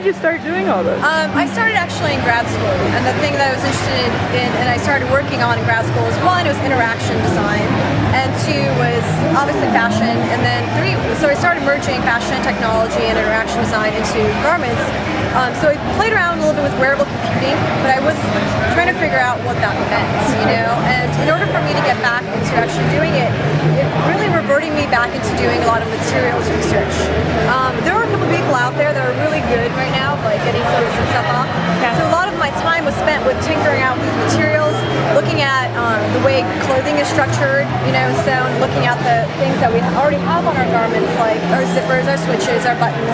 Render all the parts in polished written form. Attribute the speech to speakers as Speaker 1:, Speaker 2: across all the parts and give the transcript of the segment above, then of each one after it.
Speaker 1: you start doing all this?
Speaker 2: I started actually in grad school, and the thing that I was interested in and I started working on in grad school was, one, it was interaction design, and two was obviously fashion, and then three, so I started merging fashion technology and interaction design into garments. So I played around a little bit with wearable computing, but I was trying to figure out what that meant, you know, and in order for me to get back into actually doing it, it really reverting me back into doing a lot of materials research. There are a couple of people out there that are really good right now, like getting some of this stuff off. So a lot of my time was spent with tinkering out these materials, looking at the way clothing is structured, you know, so looking at the things that we already have on our garments, like our zippers, our switches, our buttons,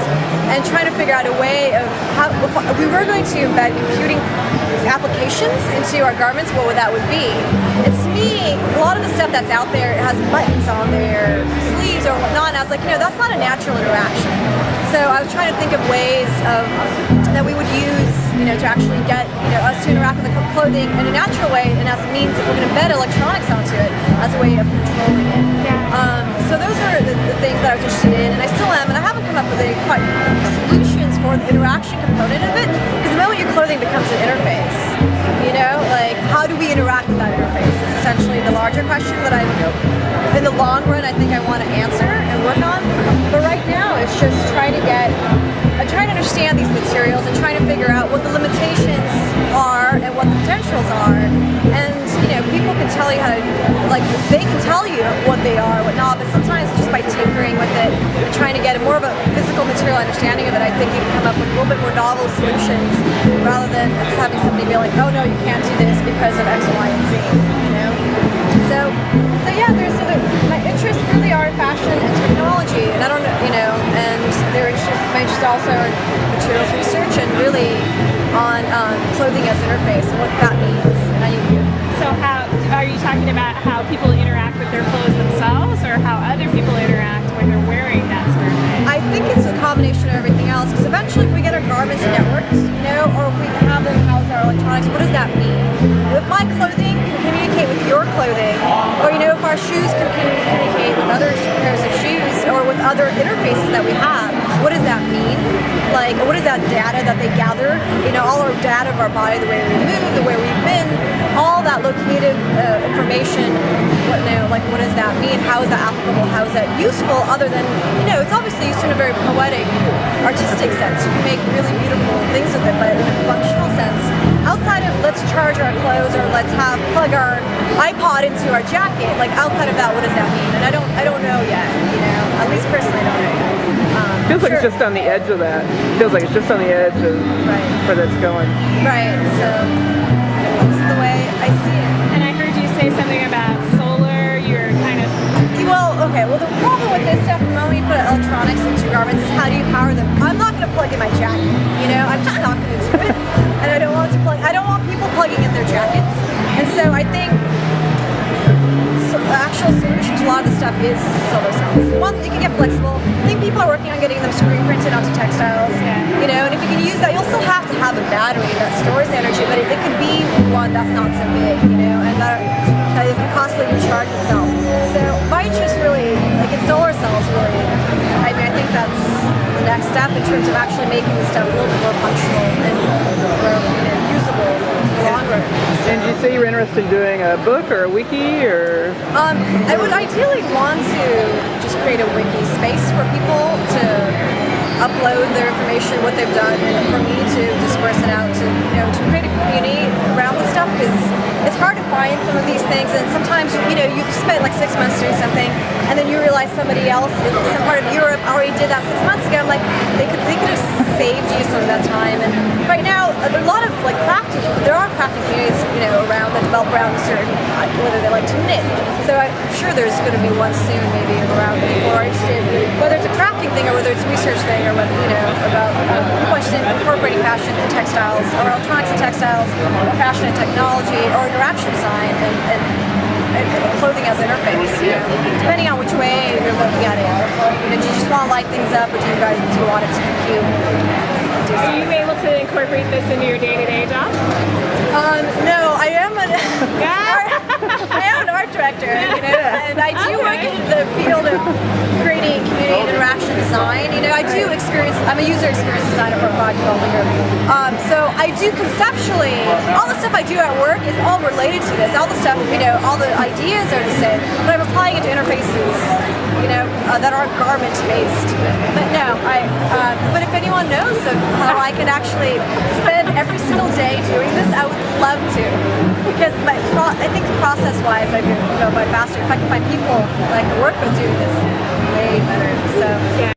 Speaker 2: and trying to figure out a way of how, if we were going to embed computing applications into our garments, what would that be? It's me, a lot of the stuff that's out there has buttons on their sleeves or whatnot, and I was like, you know, that's not a natural interaction. So I was trying to think of ways of that we would use, you know, to actually get, you know, us to interact with the clothing in a natural way, and as a means if we're going to embed electronics onto it as a way of controlling it. So those are the things that I was interested in, and I still am, and I haven't come up with any quite solutions for the interaction component of it, because the moment your clothing becomes an interface, you know, like how do we interact with that interface is essentially the larger question that in the long run I think I want to answer and work on. But right now it's just trying to understand these materials and trying to figure out what the limitations are and what the potentials are. And you know, people can tell you how to, like, they can tell you what they are, what not, but sometimes just by tinkering with it and trying to get more of a physical material understanding of it, I think you can come up with a little bit more novel solutions rather than just having somebody be like, oh no, you can't do this because of X, Y, and Z, you know? So yeah, my interests really are in fashion and technology, and I don't know, you know, and my interest also in materials research and really on clothing as interface and what that means.
Speaker 3: So how are you talking about how people interact with their clothes themselves, or how other people interact when they're wearing that sort of thing?
Speaker 2: I think it's a combination of everything else, because eventually if we get our garments networked, you know, or if we have them house our electronics, what does that mean? If my clothing can communicate with your clothing, or you know, if our shoes can communicate with other pairs of shoes, or with other interfaces that we have, what does that mean? Like, what is that data that they gather? You know, all our data of our body, the way we move, the way we've been, all that locative information, what does that mean? How is that applicable? How is that useful? Other than, you know, it's obviously used in a very poetic, artistic sense. You can make really beautiful things with it, but in a functional sense, outside of let's charge our clothes or let's plug our iPod into our jacket, like outside of that, what does that mean? And I don't know yet, you know, at least personally I don't know yet.
Speaker 1: Feels like it's just on the edge of that. Feels like it's just on the edge of where that's going.
Speaker 2: Right, so that's the way I see it.
Speaker 3: And I heard you say something about solar, you're kind of...
Speaker 2: Well, the problem with this stuff, the moment you put electronics into garments, is how do you power them? I'm not going to plug in my jacket, you know, I'm just not going to do it. And I don't want people plugging in their jackets. And so I think the actual solution to a lot of the stuff is solar cells. One, you can get flexible. I think people are working on getting them screen printed onto textiles, you know, and if you can use that, you'll still have to have a battery that stores energy, but it could be one that's not so big, you know, and that it can constantly recharge itself. So my interest really, like in solar cells, really, I mean, I think that's the next step in terms of actually making this stuff a little bit more functional and more, you know, usable in the long run.
Speaker 1: And did you say you were interested in doing a book or a wiki, or?
Speaker 2: I would ideally want to just create a wiki space for people to upload their information, what they've done, and for me to disperse it out to, you know, to create a community around this stuff, because it's hard to find some of these things, and sometimes, you know, you spend like 6 months doing something, and then you realize somebody else in some part of Europe already did that 6 months ago. I'm like, they could have saved you some of that time. And right now, there are a lot of like there are crafting communities, you know, around that develop around certain, whether they like to knit. So I'm sure there's going to be one soon, maybe around people are interested, whether it's a crafting thing or whether it's a research thing, or whether, you know, about people interested in incorporating fashion and textiles, or electronics and textiles, or fashion and technology, or interaction design and clothing as interface, you know, depending on which way you're looking at it. You know, do you just want to light things up, or do you want it to compute?
Speaker 3: Are you able to incorporate this into your day-to-day job?
Speaker 2: No, I am an art director, you know, and I do work in the field of creating community and interaction design. You know, I do experience. I'm a user experience designer for a product development group. So I do conceptually. All the stuff I do at work is all related to this. All the stuff, you know, all the ideas are the same, but I'm applying it to interfaces, you know, that aren't garment based. But no, but if anyone knows of how I can actually spend every single day doing this, I would love to. Because I think process-wise, I could go by faster if I can find people that I can work with doing this way better. So.